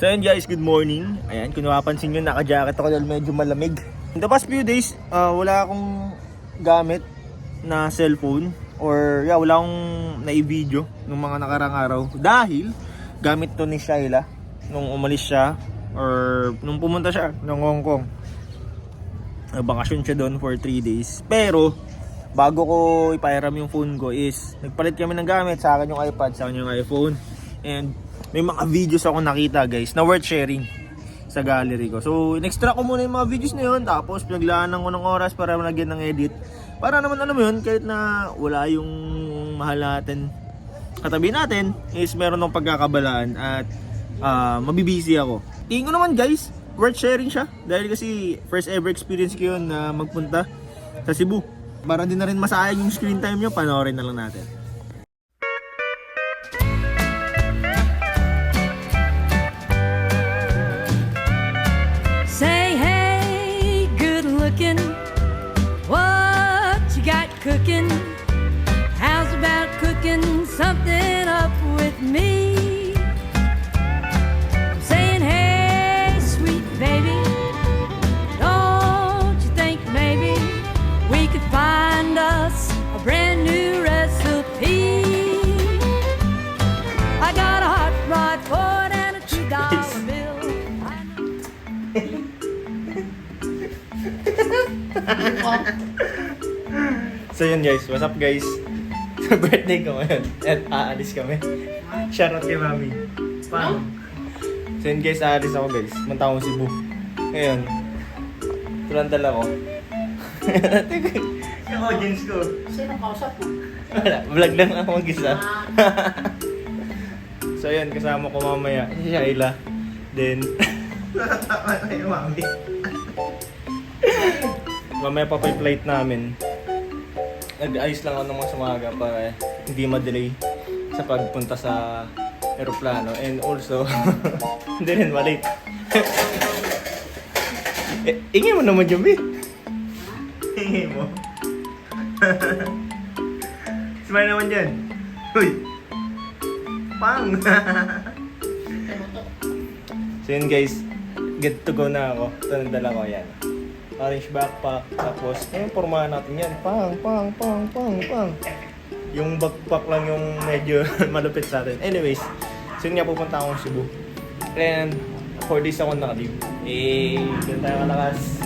So yun guys, good morning. Ayan, kung napapansin nyo, naka-jacket ako dahil medyo malamig. In the past few days, wala akong gamit na cellphone or wala akong na-video nung mga nakarang araw. Dahil gamit to ni Shyla nung umalis siya or nung pumunta siya ng Hong Kong. Nagbakasyon siya doon for 3 days. Pero bago ko ipairam yung phone ko is nagpalit kami ng gamit. Sa akin yung iPad, sa akin yung iPhone. And may mga videos ako nakita guys na worth sharing sa gallery ko. So in-extract ko muna yung mga videos na yun. Tapos pinaglaanan ko ng oras para lagyan ng edit. Para naman alam mo yun, kahit na wala yung mahal natin katabi natin, is meron ng pagkakabalaan at mabibisi ako. Tingin ko naman guys, worth sharing siya. Dahil kasi first ever experience ko yun na magpunta sa Cebu. Para din na rin masayang yung screen time nyo, panoorin na lang natin. Say hey, good looking, what you got cooking? How's about cooking something up with me? I'm saying hey, sweet baby, don't you think maybe we could find us a brand new recipe? I got a hot rod Ford and a $2 bill. So yun guys, what's up guys? Birthday ko ngayon at aalis kami. Shoutout kay mami. Pam. So yun guys, aalis ako guys. Punta akong Cebu. Ngayon, ito lang dala ko. Yung audience ko. Sino kausap mo? Wala, vlog lang ako mag-isa. So yun, kasama ko mamaya si Shyla. Then, nakatawa na yung mami. Mamaya pa pa yung flight namin. Nag-ayos lang ako ng mga sumaga para hindi ma-delay sa pagpunta sa aeroplano. And also, hindi rin malate. Ingi mo naman dyan, B. Ingi mo. Smile naman dyan. Uy. Pang. So yun guys, get to go na ako. Ito nandala ko yan. Orange backpack, tapos yung pormahan natin yan, pang. Yung backpack lang yung medyo malupit sa atin. Anyways, so yun nga, pupunta akong Cebu. And 4 days ako naka-leave. Doon tayo kalakas.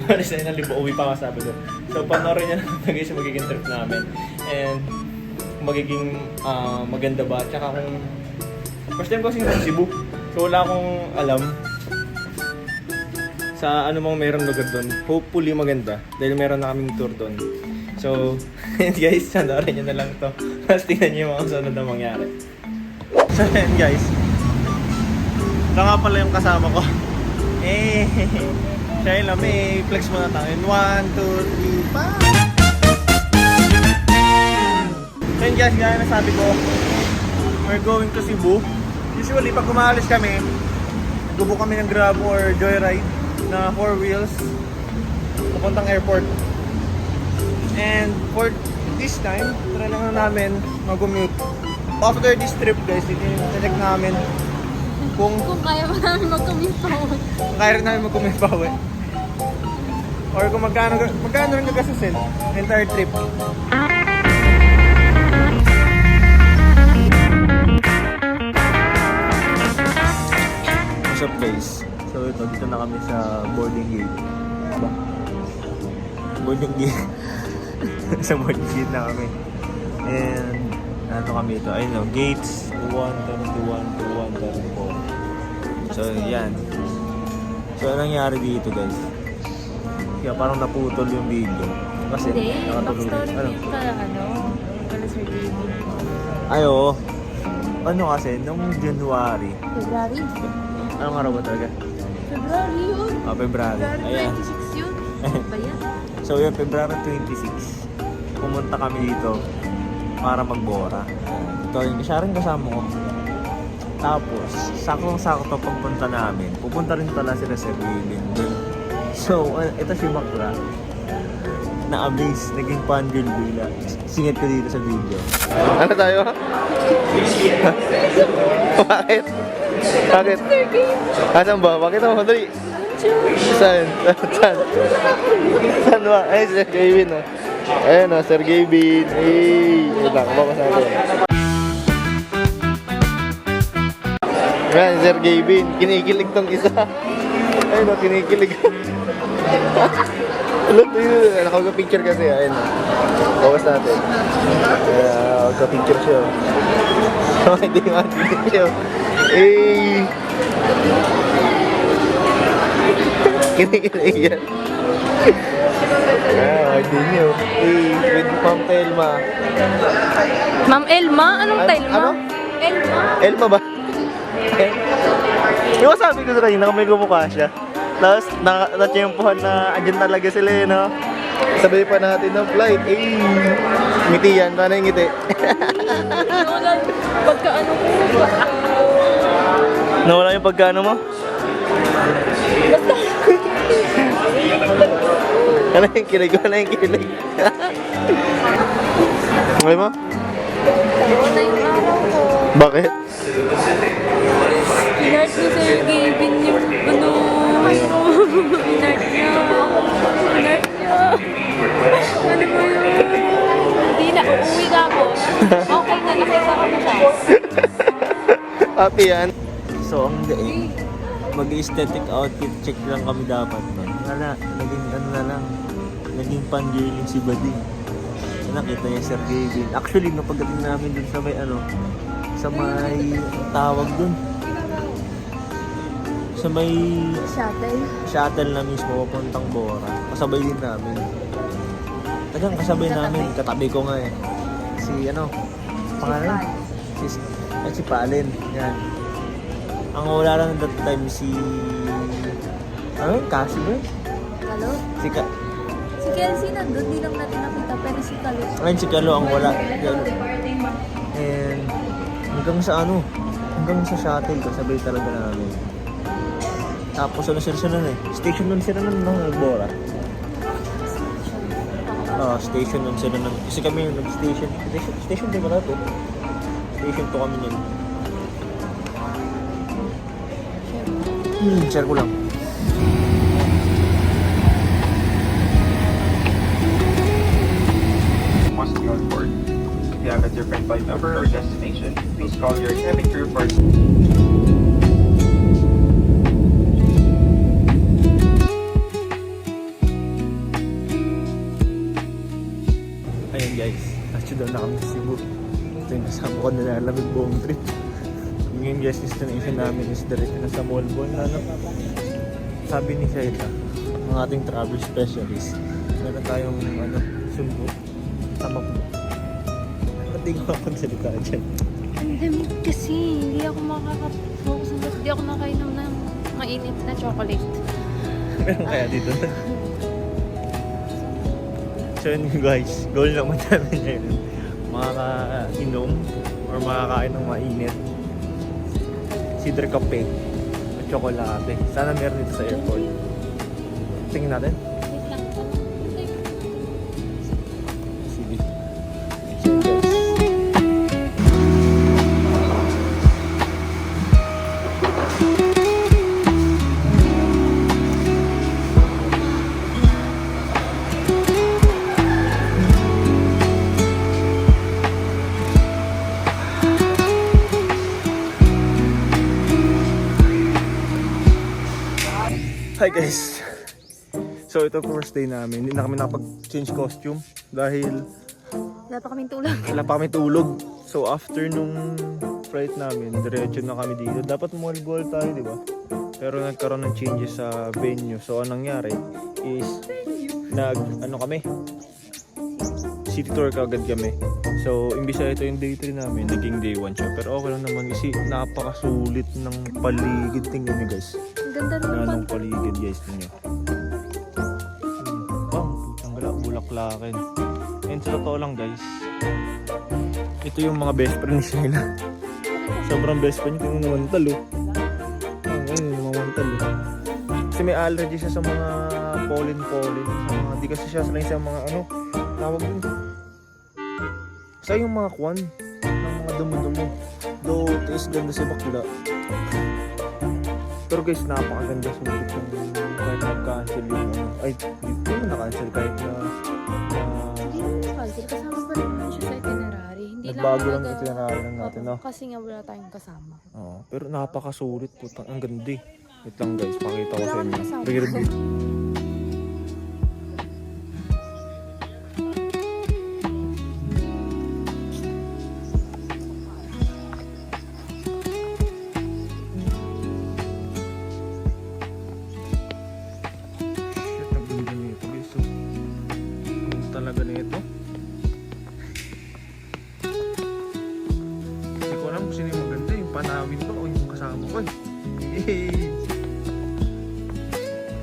Malis tayo ng libo, uwi pa ako Sabado. So panoorin nyo na guys yung magiging trip namin. And magiging maganda ba? Tsaka kung first time kasi sa Cebu, so wala akong alam sa ano mang meron lugar doon. Hopefully maganda dahil meron na kaming tour doon. So, guys, sandarin nyo na lang to. Tapos tingnan nyo yung mga sunod na mangyari. So, yan guys. Ito nga pala yung kasama ko. Shyla, may flex muna tayo. 1, 2, 3, pa! So, yan guys, gaya na sabi ko, we're going to Cebu. Usually, pag umalis kami, nagbubo kami ng Grab or Joyride na 4 wheels papuntang airport. And for this time, try lang na namin mag-commute. After this trip guys, check namin kung kaya ba namin mag-commute pa uwi. kaya rin namin mag-commute pa uwi. Or kung magkano rin nagkasusin entire trip. What's up guys? So ito, dito na kami sa boarding gate. Diba? Boarding gate. Sa boarding gate na kami. And ano kami ito? Ayun o, gates 1, 21, 21, 34. So yan. So anong nangyari dito guys? Kaya parang naputol yung video. Kasi Hindi, nakatulog. backstory Ano? pala Sir David. Ay oo. Ano kasi, nung January. February? Anong araw ba talaga? February yun. February. February Ayan. 26 yun. Ano ba yan? So yun, February 26, pumunta kami dito para magbora. Ito, siya rin kasama ko. Tapos, sakong-sakto pagpunta namin, pupunta rin pala sila sa Bilin. So, ito si Bakla. Na-amaze, naging fangirl bila. Singit ko dito sa video. Ano tayo? Bakit? Bakit? Asan ba? Bakit mo? Dali. Saan? Saan? Saan ba? Ay, Sir Gavin, oh. Ayan, oh, Sir Gavin. Hey! Wait lang, bakas natin. Ayan, Sir Gavin. Kinikilig tong isa. Ayun, oh, kinikilig. Look, nakapag-picture kasi. Ayun, oh. Bakas natin. Nakapag-picture siya. Hindi siya. Hey! Kinikilig yan. Hindi nyo. Hey, with Ma'am Telma. Ma'am Elma? Anong Telma? Ano? Elma? Elma ba? Yung sabi ko sa kanina, may kumukha siya. Tapos, na-tiyempohan na andyan talaga sila eh, no? Sabay pa natin ng flight. Eh, ngiti yan. Paano yung ngiti? Pagka-ano ko. Nawala yung pagkano mo? Basta. Ano yung kilig? Ano yung kilig? Okay mo? Wala yung araw ko. Bakit? Inart ni Sir Gavin yung ano. Inart niya. Inart niya. Ano mo yun? Hindi na. Uuwi na ako. Okay na. Nakita ko na siya. Happy yan. So, ang daig. Mag-aesthetic outfit check lang kami dapat. Wala, naging ano na lang. Naging pan-girling si Bading. Nakita niya Sir Gavin. Actually, no, pagdating namin dun sa may ano, sa may tawag dun. Sa may shuttle na mismo papuntang Bora. Kasabay din namin. Tagang kasabay namin. Katabi ko nga eh. Si ano, pangalan? Si Palin. Yan. Ang wala lang that time si... Ano? Cassie ba? Kalo? Si Kelsey nandun. Di lang natin nakita. Pero si Kalo. Ayun, si Kalo ang wala. Yan. And hanggang sa ano, hanggang sa shuttle, kasabay talaga namin. Tapos ano sila nun eh. Station nun sila nun ng Bora. Station nun sila nun. Kasi kami yung nag-station. Station din ba na to? Station to kami nun. Share ko lang. Must be on board. If you have a different flight number or destination, please call your cabin crew for... Ayun guys, touchdown na kami sa Cebu. Ito yung kasama ko nilalamig buong trip. Ngayon guys, destination namin is diretso na sa Malbon na ano. Sabi ni Shaita, ang ating travel specialist, meron tayong ano, sumbo. Tama po. Ba't di ko makapagsalita dyan? Pandemic kasi. Hindi ako makaka-focus. Hindi ako nakainom ng mainit na chocolate. Meron kaya dito? So yun guys, goal naman namin ngayon. Makakainom or makakain ng mainit. Cider cafe at chocolate. Sana meron dito sa airport. Tingin natin. Wait lang. Sige. So guys. Hi guys! So ito first day namin, hindi na kami nakapag-change costume dahil Wala pa kaming tulog. wala pa kami tulog. So after nung flight namin, diretso na kami dito. Dapat mall-goal tayo, di ba? Pero nagkaroon ng changes sa venue. So anong nangyari is kami, city tour kagad kami. So imbis na ito yung day 3 namin, naging day 1 siya. Pero okay lang naman kasi napakasulit ng paligid. Tingnan nyo guys. Ang ganda naman. Nanong paligid guys ninyo. Ang bulaklakin. And sa totoo lang guys, ito yung mga best friend ni Sheila. Sobrang best friend niya. Tingnan naman talo. Ayun yung mga talo. Kasi may allergy siya sa mga pollen. Sa mga, di kasi siya sanay sa mga ano, tawag dun. Sa yung mga kwan ng mga dumi-dumi. Though, taste ganda si bakla. Pero guys, napakaganda sulit yung kahit nag-cancel yung ano. Ay, hindi mo na-cancel kahit na Hindi naman na-cancel. Kasama pa rin naman siya sa itinerary. Hindi nagbago lang talaga- itinerary lang natin, no? Kasi nga wala tayong kasama. Oo, pero napakasulit po. Ang ganda eh. Wait lang guys, pakita ko Wala sa kang inyo. kasama. Re-review. Shit, ang ganda nito guys. So, ang talaga nito. Hindi ko alam kung sino yung maganda, yung panawin ko o yung kasama ko eh. Yay!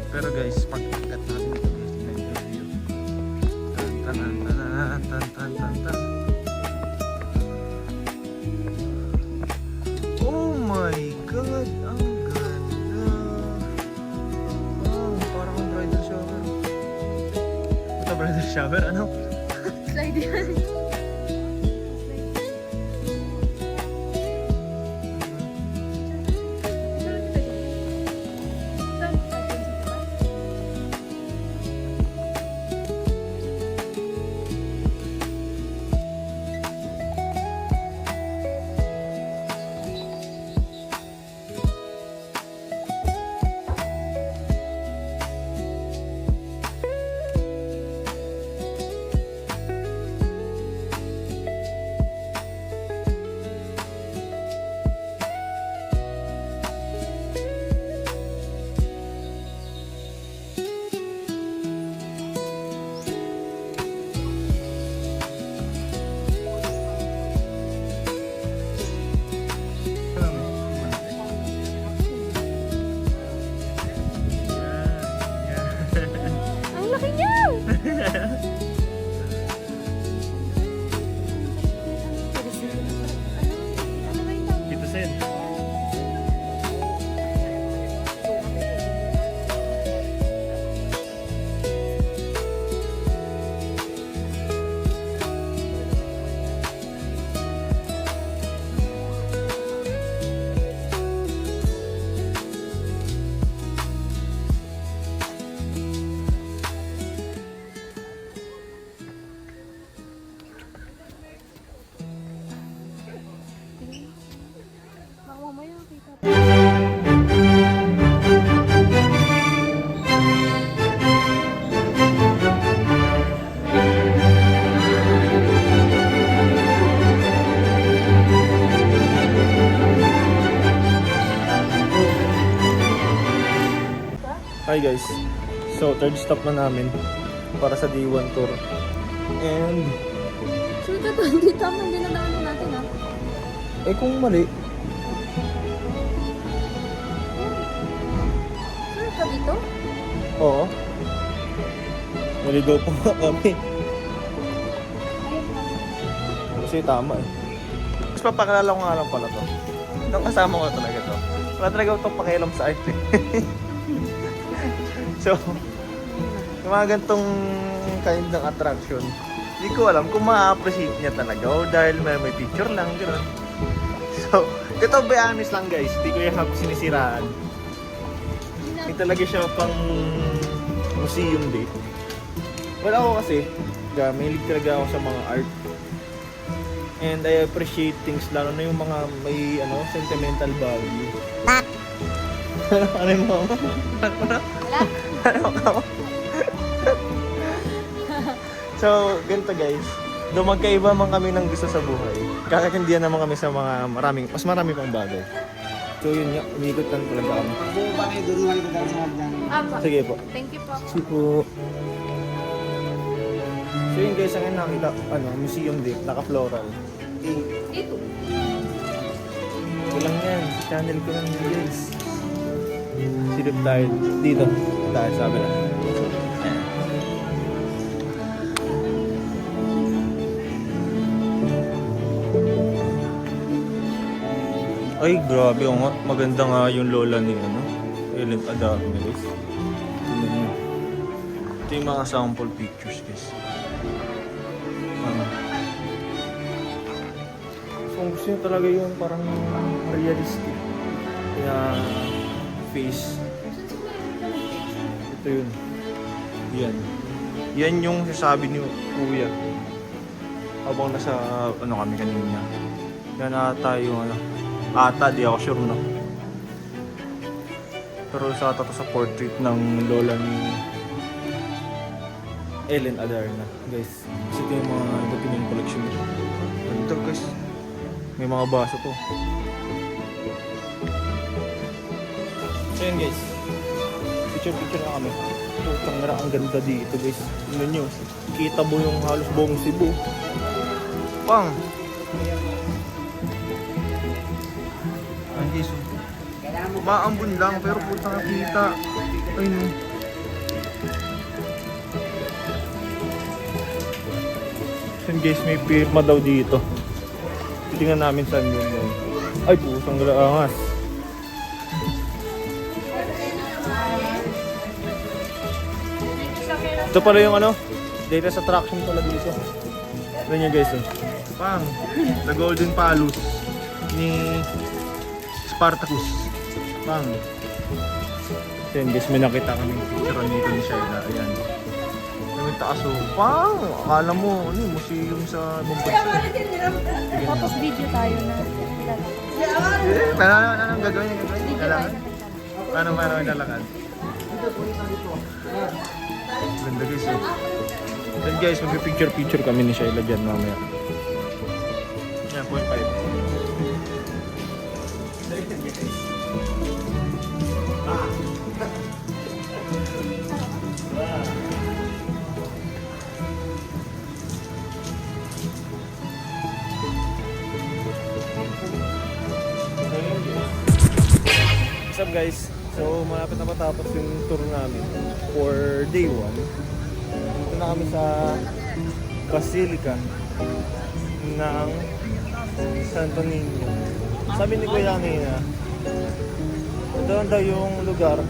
Pero guys, pagkat natin ito guys, tingnan yung review. Tan tan tan tan tan tan tan. Oh my god, ang ganda. Wow, parang bridal shower. Ito bridal shower, ano? Slide yan. Ang laki niya! Ano ba yung tawag? Dito Sen. Baka mamaya kita pa. Hi guys. So, third stop na namin para sa day 1 tour. And, Sure ka to, hindi tama, hindi na naano natin ah. kung mali, Sure ka dito? oo. Naligaw pa nga kami. Kasi tama eh. Mas papakilala ko nga lang pala to. Itong kasama ko talaga to. Wala talaga itong pakialam sa art eh. So, yung mga gantong kind ng attraction, hindi ko alam kung ma-appreciate niya talaga o dahil may picture lang, gano'n. So, ito be honest lang guys, hindi ko yung sinisiraan. Hindi talaga siya pang museum date. Wala ako kasi, mahilig talaga ako sa mga art. And I appreciate things, lalo na yung mga may sentimental value. Ano yung mga Wala. So, ganito guys. Though magkaiba man kami ng gusto sa buhay, kakakindihan naman kami sa mga mas marami pang bagay. So yun nga, umikot lang talaga kami. Apa. Sige po. Thank you po. Sige po. So yun guys, ang nakita, museum date, naka-floral. Ito. Ito lang yan, channel ko lang yun guys. Silip tayo dito, tayo sabi lang. Ay, grabe. O nga, maganda nga yung lola ni Ellen Adarna, guys. Tingnan nyo. Ito yung mga sample pictures, guys. So, ang gusto niya talaga yung parang realistic na face. Ito yun. Yan yung sasabi ni Kuya. Habang nasa kami kanina. Yan ata yung di ako sure no. Pero isa ata to sa portrait ng lola ni Ellen Adarna. Guys, ito yung mga dating yung collection nito. Ito guys, may mga baso to. So yun guys, picture na kami. Putang na ang ganda dito guys. Tignan nyo, kita mo yung halos buong Cebu. Pang! Ang guys, maambun lang pero putang nakita. Ayun. Yan guys, may pirma daw dito. Titingnan namin saan yun. Ay, pusang galaangas. Ito pala yung data attraction pala dito. Tignan nyo guys. Pang, the Golden Palace ni Spartacus. Pang. Yan guys, may nakita kami picture dito ni Shaila. Ayan. May taas pang, akala mo, museum sa Bumbansa. Tapos video tayo na. Anong gagawin niya? Video tayo. Paano nalakad? Ganda guys Then guys, mag-picture kami ni Shaila dyan mamaya. Yan, 0.5. What's up guys? So malapit na matapos yung tour namin for day 1. Dito na kami sa Basilica ng Santo Niño. Sabi ni Kuya kanina, doon daw yung lugar,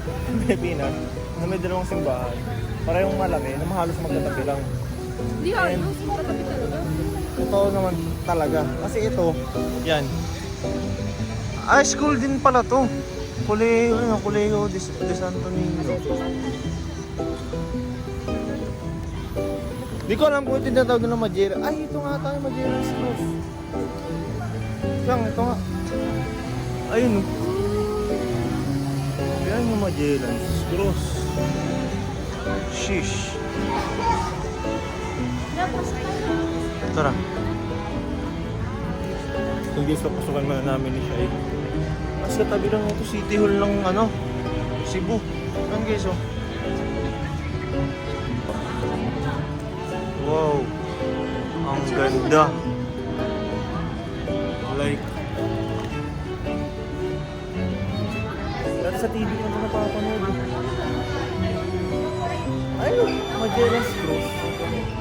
Pilipinas, na may dalawang simbahan. Parehong malaki na halos magkatabi lang. Di ano, katabi talaga. Totoo naman talaga. Kasi ito, yan. School din pala to. Colegio de Santo Niño. Di ko alam kung tinatawag ng Madeira. Ay, ito nga tayo, Madeira's Cross. Ito nga. Ayun. Yan yung Madeira's Cross. Sheesh. Tara. Kung guys, papasukan muna namin ni Shai. Mas katabi lang ito, City Hall ng Cebu. Yan guys, oh. Wow. Ang ganda. Like, dati sa TV ko ito napapanood. Ayun, Madeira's Cross.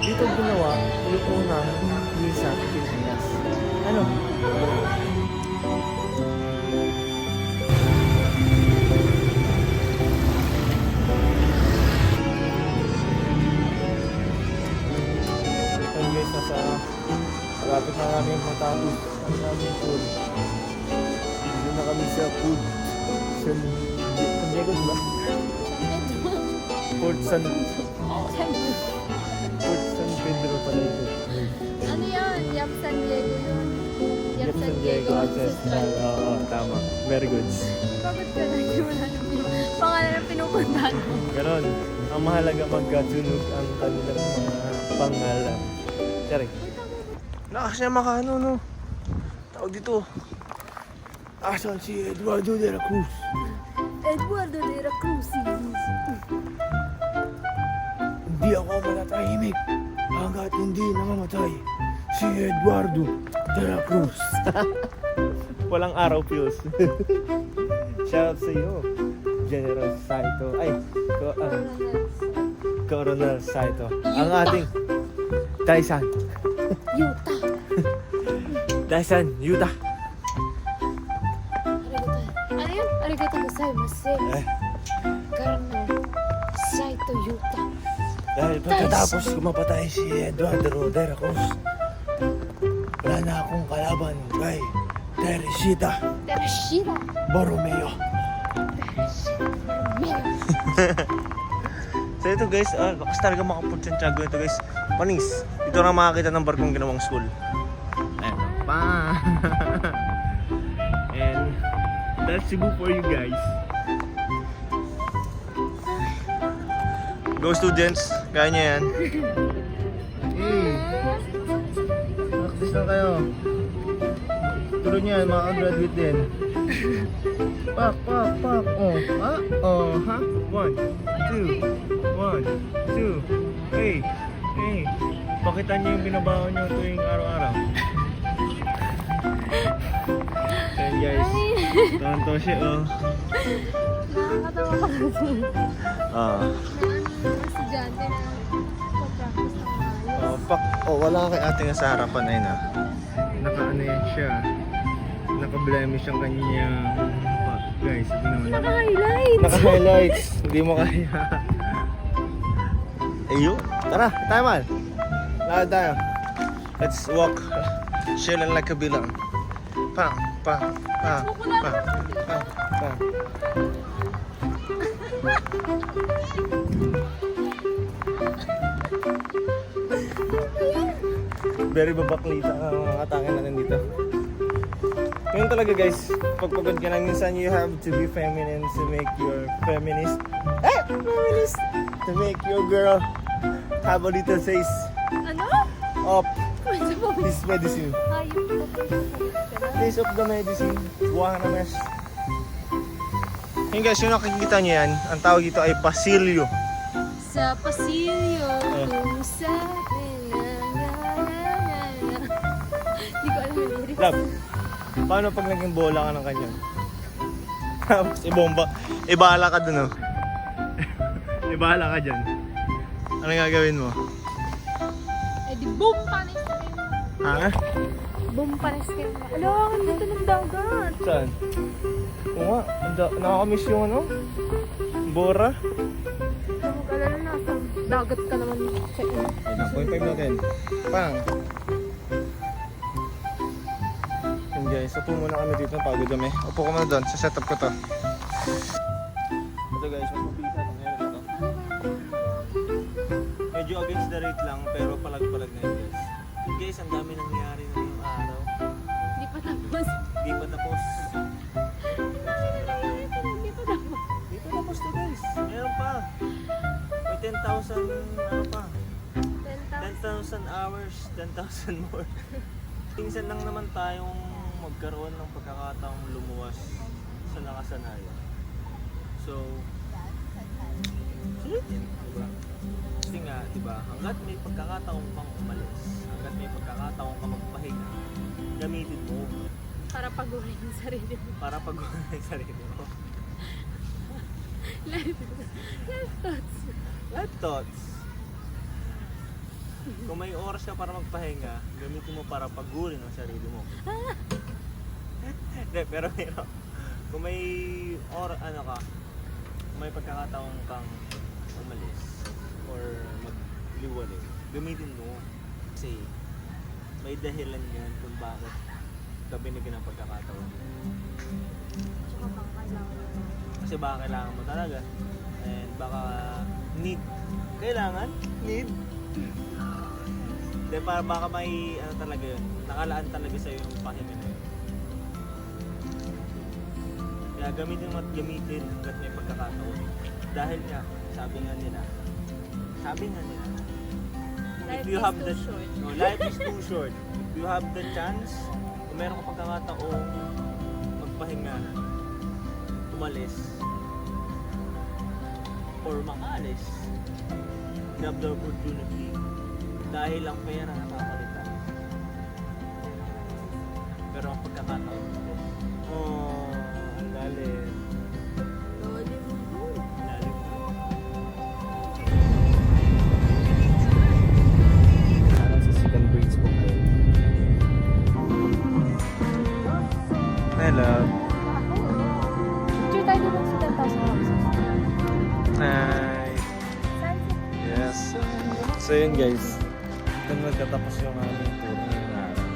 Dito ginawa, yung unang misa sa Pilipinas. Ano? Ayun guys, malapit na namin matapos ang aming tour. Dito na kami sa food. San Diego, diba? Port San Pedro pala ito. Ano yun? Yap San Diego yun. Yep, San Diego Ancestral. Oo, tama. Very good. Bakit ka na hindi mo na pangalan na pinupuntahan mo? Ganon. Ang mahalaga magkatunog ang kanilang mga pangalan. Sorry. Lakas niya makano, no? Tawag dito. Asan si Eduardo de la Cruz? Eduardo de la Cruz. Hindi ako matatahimik hanggat hindi namamatay si Eduardo de la Cruz. Walang araw, Pius. Shout out sa iyo, General Saito. Ay, Coronel Saito. Ang ating Daisan. Yuta. Daisan, Yuta. Ano yun? Arigato gozaimasu. Colonel Saito Yuta. Dahil pagkatapos kumapatay si Eduardo de la Cruz, Wala na akong kalaban kay Teresita Tereshita. Borromeo. So ito guys, bakas talaga makapunta ng Tiago ito guys. Panis, dito na makakita ng barkong ginawang school. Ayan pa. And that's Cebu for you guys. Go students, kaya nyo yan. Hey, practice lang kayo. Tuloy nyo yan, makaka-graduate din. Pak. Oh, ha? Oh, ha? 1, 2. 1, 2. Hey. Pakita nyo yung binabaon nyo tuwing araw-araw. Ayan guys. Tonto siya, oh. Nakakatawa ka kasi. Estudyante na practice ng maayos. Wala kay ate nga sa harapan ay na. Naka-ano yan siya. Naka-blemish ang kanyang pak. Guys, ito naman. Naka-highlight. Naka-highlights. Hindi mo kaya. Ayun. Tara, tayo man. Lakad tayo. Let's walk. Chillin' like a bilang. Pa. Very babaklita ang mga atake natin dito. Ngayon talaga guys, pagpagod ka na minsan, you have to be feminine to make your feminist. Feminist! To make your girl have a little taste Ano? of Medyo po. this medicine. Ayun. Taste of the medicine. Buwahan na mes. Ngayon guys, yung nakikita nyo yan, ang tawag dito ay pasilyo. Sa pasilyo kung sa Hindi ko alam yung lyrics. Love, paano pag naging bola ka ng kanyan? Tapos ibomba, ibahala ka dun oh. Ibahala ka dyan. Ano gagawin mo? Eh di boom panis kayo. Ha? Boom panis kayo. Alo, ang dito ng dagat. Saan? Oo nga, nakakamiss yung ano? Bora? Mag-alala na, sa dagat ka naman sa ino. Ayun, 0.5 natin. Pang! Yun guys, upo muna kami dito, pagod kami. Upo ko muna doon, sa setup ko to. Ito guys, magpapisa itong ngayon ito. Medyo against the rate lang, pero palag-palag na yun guys. Yun guys, ang dami nangyari na yung araw. Hindi pa tapos. Di pa tapos. Hindi pa tapos. Di pa tapos to guys. Meron pa. May 10,000 ano pa. 10,000 hours, 10,000 more. Minsan lang naman tayong magkaroon ng pagkakataong lumuwas sa nakasanayan. So, sulitin, diba? Kasi nga, diba, hanggat may pagkakataong kang umalis, hanggat may pagkakataong kang magpahinga, gamitin mo Para paguhin yung sarili mo. para pag-uwi yung sarili mo. Life thoughts. Life thoughts. Kung may oras ka para magpahinga, gamitin mo para pagulin ang sarili mo. Hindi, pero kung may may pagkakataong kang umalis or magliwalay, gamitin mo. Kasi may dahilan yan kung bakit ka binigyan ng pagkakataon. Tsaka pang kailangan mo. Kasi baka kailangan mo talaga. And baka need. Kailangan? Need? Hindi, para baka may ano talaga yun. Nakalaan talaga sa'yo yung pahinga na yun. Kaya gamitin mo at gamitin hanggat may pagkakataon. Dahil nga, sabi nga nila, Life if you is have too the short. No, life is too short. If you have the chance, kung meron ka pagkakataong magpahinga, umalis, or makaalis, grab the opportunity. Dahil ang pera napapalitan. Pero ang pagkakataon, ang galing. Lalim. Parang sa second grades po kayo. Hello. Picture tayo dito sa 10,000 houses. Hi. Yes. So yun guys. Ito nagkatapos yung aming tour ngayong araw.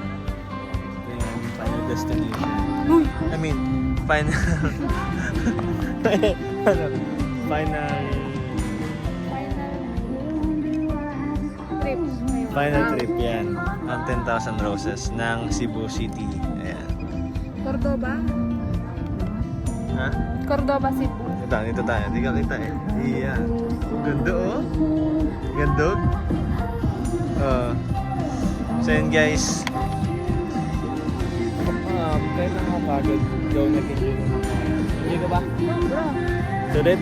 destination. Uy! I mean, final... ano? Final... Trip. Final trip yan. Ang 10,000 Roses ng Cebu City. Ayan. Cordoba? Ha? Cordoba Cebu. Dito tayo. Hindi ka kita eh. Iyan. Ganda oh. Gandog. So yun guys. Kahit na nakapagod, gawin natin yun. Hindi ka ba? Bro, Sulit?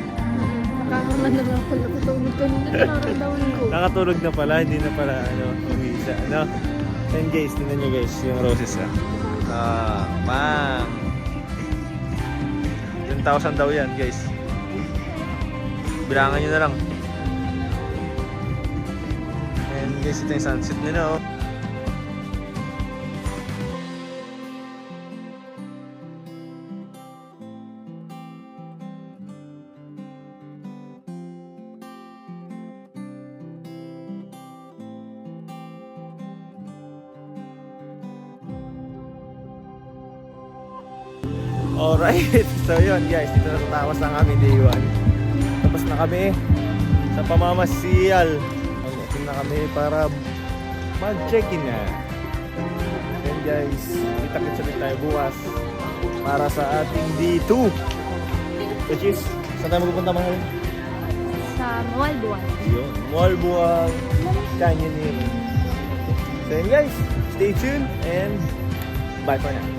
nakakaman na lang ako natutulog kanina. Nararamdaman ko. Nakatulog na pala, hindi na pala umisa. Ano? So yun guys, tingnan nyo guys yung roses man. 10,000 daw yan guys. Bilangan nyo na lang. And guys, ito yung sunset nila oh. Alright, so yun guys, dito na tatawas ang aming day 1. Tapos na kami sa pamamasyal. Ito na kami para mag-check-in na. Then guys, kita-kits ulit tayo bukas para sa ating D2. Which is, saan tayo magpupunta mga yun? Sa Mawalbuan. Yun, Malbuang Canyoneering. So yun guys, stay tuned and bye for now.